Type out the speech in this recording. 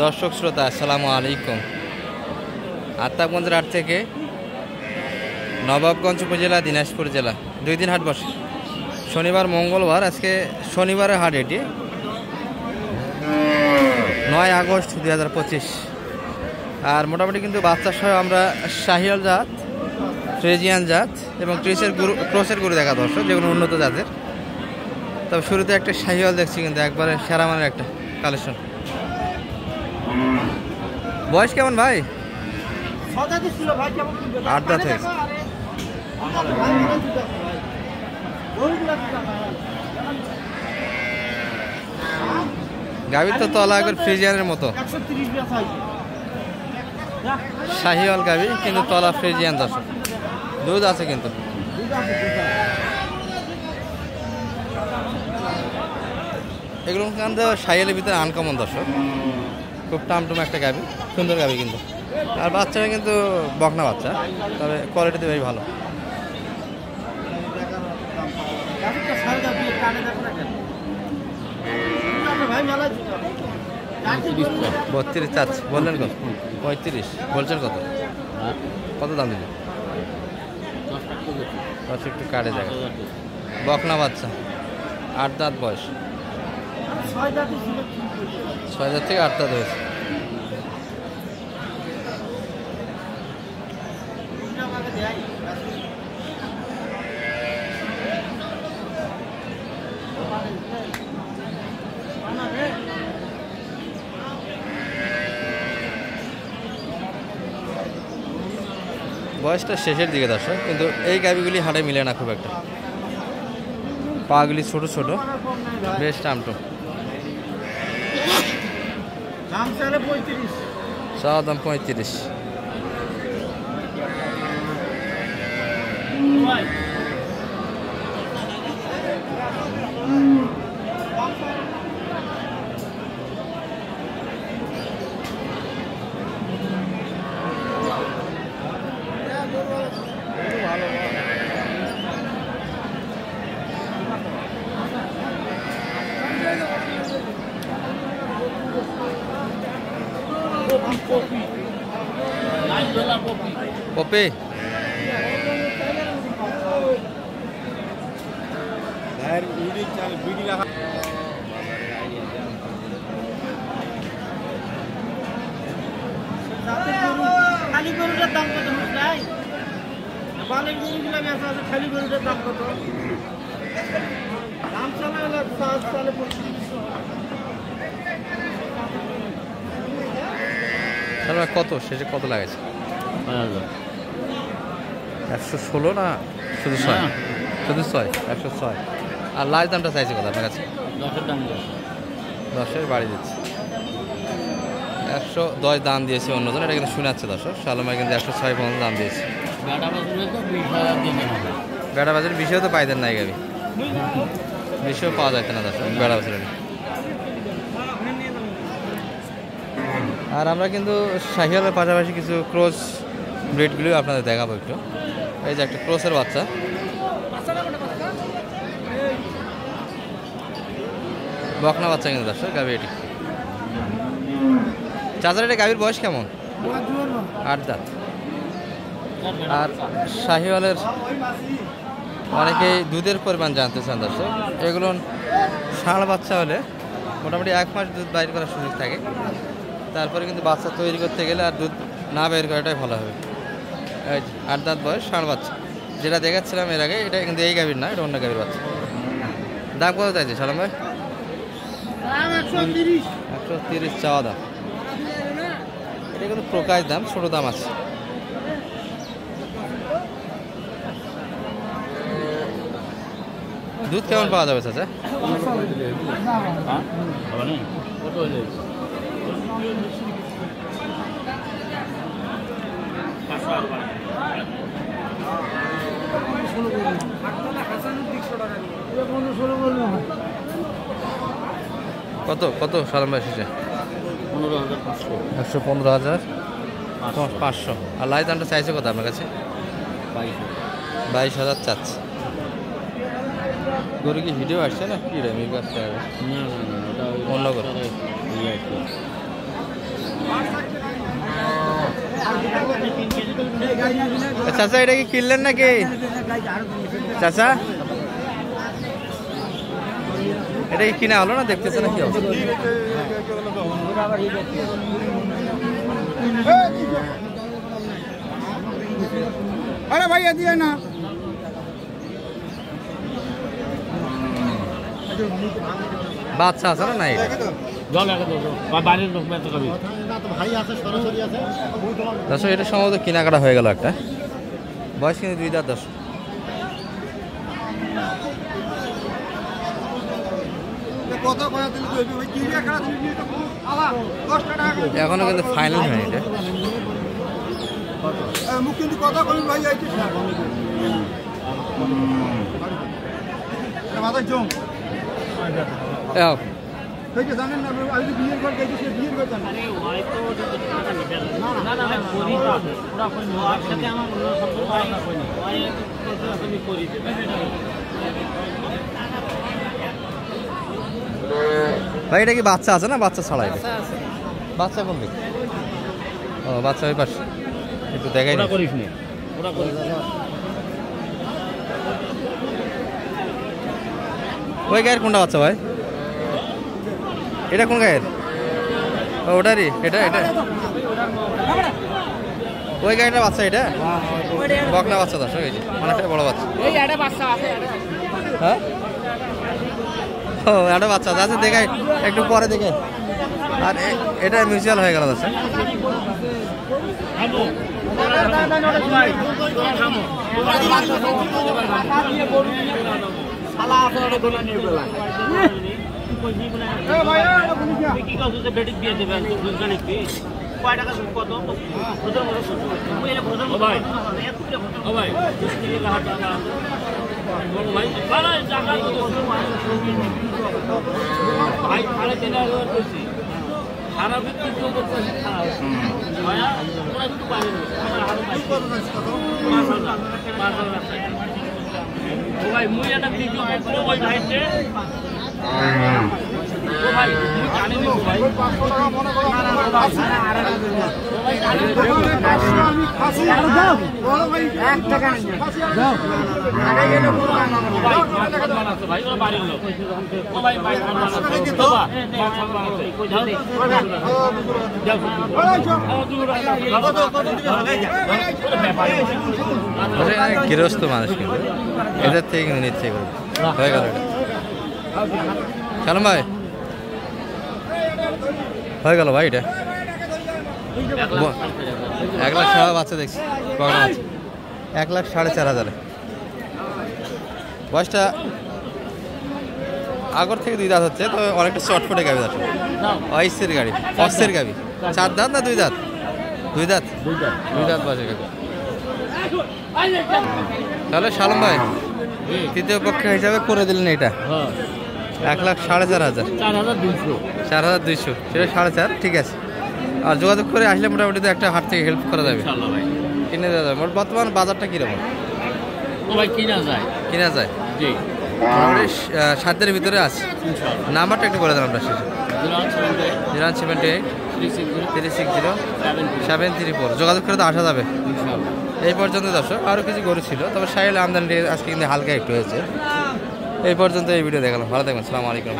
দর্শক শ্রোতা আসসালামু আলাইকুম। আত্মাগঞ্জ হাট থেকে নবাবগঞ্জ উপজেলা দিনাজপুর জেলা 2 দিন হাট বসে, শনিবার মঙ্গলবার। আজকে শনিবারের হাট, এটি 9 আগস্ট 2025। আর মোটামুটি কিন্তু বাচ্চা সহ আমরা শাহিওয়াল জাত, ফ্রিজিয়ান জাত এবং ক্রসের গরু দেখা দর্শক, যেগুলো উন্নত জাতের। তবে শুরুতে একটা শাহিওয়াল দেখছি, কিন্তু একবারে সেরা মানের একটা কালেকশন। বয়স কেমন ভাই? 8 দাঁত হয়েছে। গাভীর তো তলা একবার ফ্রিজিয়ানের মতো, শাহিওয়াল গাভী কিন্তু তলা ফ্রিজিয়ান দর্শক। দুধ আছে কিন্তু। এগুলো কিন্তু শাহিওয়ালের ভিতরে আনকমন দর্শক, খুব টামটুম একটা গাভী, সুন্দর গাভী কিন্তু। আর বাচ্চাটা কিন্তু বকনা বাচ্চা, তবে কোয়ালিটিতে বেশ ভালো। বত্রিশ চাচ্ছে, বললেন কত? 35 বলছেন কত? কত দাম দিলেন? একটু কাটে যায়। বকনা বাচ্চা, 8 দাঁত বয়স, 6 দাঁত থেকে 8 দাঁত হয়েছে। বয়সটা শেষের দিকে দর্শক, কিন্তু এই গাভীগুলি হাটে মিলে না খুব একটা। পাগুলি ছোট ছোট, বেশ টামটো। চাওয়া দাম 35। পপি খালি গরুটার দাম কত? বালের গরুগুলো বেচা আছে, খালি গরুটার দাম কত? দাম চালে কত শেষে কত লাগাইছে? 116 না শুধু 6? শুধু 6, 106। আর লাস্ট দামটা চাইছে কত আপনার কাছে? 10-এর বাড়ি দিচ্ছে। 110 দাম দিয়েছে অন্যজন, এটা কিন্তু শোনাচ্ছে দর্শক। শালমায় কিন্তু 106 পর্যন্ত দাম দিয়েছে। বেড়া বাজারে 20 তো পাইতেন না, এই গাবি 20 পাওয়া যাইতে না দর্শক বেড়া বাজারে। আর আমরা কিন্তু শাহিওয়ালের পাশাপাশি কিছু ক্রস ব্রিডগুলিও আপনাদের দেখাবো একটু। এই যে একটা ক্রসের বাচ্চা, বকনা বাচ্চা কিন্তু দর্শক গাভী এটি। চাচার এটা গাভীর বয়স কেমন? 8 দাঁত। আর শাহিওয়ালের অনেকেই দুধের পরিমাণ জানতে চান দর্শক। এগুলো ষাঁড় বাচ্চা হলে মোটামুটি 1 মাস দুধ বাইর করার সুযোগ থাকে। তারপরে কিন্তু বাচ্চা তৈরি করতে গেলে আর দুধ না বের করাটাই ভালো হবে। 8 দাঁত বয়স, ষাঁড় বাচ্চা। যেটা দেখাচ্ছিলাম এর আগে, এটা কিন্তু এই গাভীর না, এটা অন্য গাভীর বাচ্চা। দাম কত চাইছে সালাম ভাই? 130 চাওয়া দাম। এটা কিন্তু প্রকাশ দাম, ছোট দাম আছে। দুধ কেমন পাওয়া যাবে চাচা? কত কত সালাম ভাই শেষে? 115,500। আর লাই দামটা চাইছে কত আপনার কাছে? 22,000 চাচ্ছে। গরু কি ভিডিও আসছে না কি রে? অন্য করে চাচা এটা কি কিনলেন নাকি চাচা? এটা কি কিনা হলো না, দেখতেছে না কি অবস্থা? আরে ভাই দিয়ে না বাচ্চা আছে না নাই? দর্শক এটা সম্ভবত কেনাকাটা হয়ে গেল একটা। বয়স কিন্তু 2 দাঁত। দর্শক এখনো কিন্তু ফাইনাল হয়নি এটা। কথা বলুন ভাই জানেন না বিয়ের ঘর গেছে, সে বিয়ের ঘর জানেন। ভাই এটা কি বাচ্চা আছে না বাচ্চা ছাড়া? এটা বাচ্চা কোন দিক? ও বাচ্চা ওই পাশে, একটু দেখাই না। ওই গায়ের কোনটা বাচ্চা ভাই? এটা কোন গায়ের? ওটারই এটা এটা ওই গাড়িটা বাচ্চা, এটা বকনা বাচ্চা। দর্শক এই যে অনেকটা বড় বাচ্চা। হ্যাঁ ও একটা বাচ্চা আছে, দেখাই একটু পরে দেখে। আর এটা মিউচুয়াল হয়ে গেল দর্শক। গৃহস্থ মানুষ কিন্তু এদের থেকে কিন্তু নিচ্ছে হয়ে গেল। সালাম ভাই হয়ে গেল ভাই। এটা 1 লাখ সব বাচ্চা দেখছি, 1,04,500। বয়সটা আগর থেকে 2 দাঁত হচ্ছে, তো অনেকটা চটফটে গাবি। আছে অস্যের গাড়ি, অস্যের গাবি। 4 দাঁত না 2 দাঁত? 2 দাঁত, 2 দাঁত বয়সের গাবি। তাহলে সালাম ভাই তৃতীয় পক্ষ হিসাবে করে দিলেন এটা 1,04,500, 4,200, সেটা 4,500। ঠিক আছে, আর যোগাযোগ করে আসলে মোটামুটি তো একটা হাট থেকে হেল্প করা যাবে, কিনে দেওয়া যাবে। বর্তমান বাজারটা কীরকম? কিনা যায় মোটামুটি সাধ্যের ভিতরে আছে। নাম্বারটা একটু করে দেন আপনার শেষে। 078-360-734 যোগাযোগ করে তো আসা যাবে। এই পর্যন্ত দর্শক আরও কিছু গরু ছিল, তবে সাইল আমদানি আজকে কিন্তু হালকা একটু হয়েছে। এই পর্যন্ত এই ভিডিও দেখালাম। ভালো থাকবেন, আসসালামু আলাইকুম।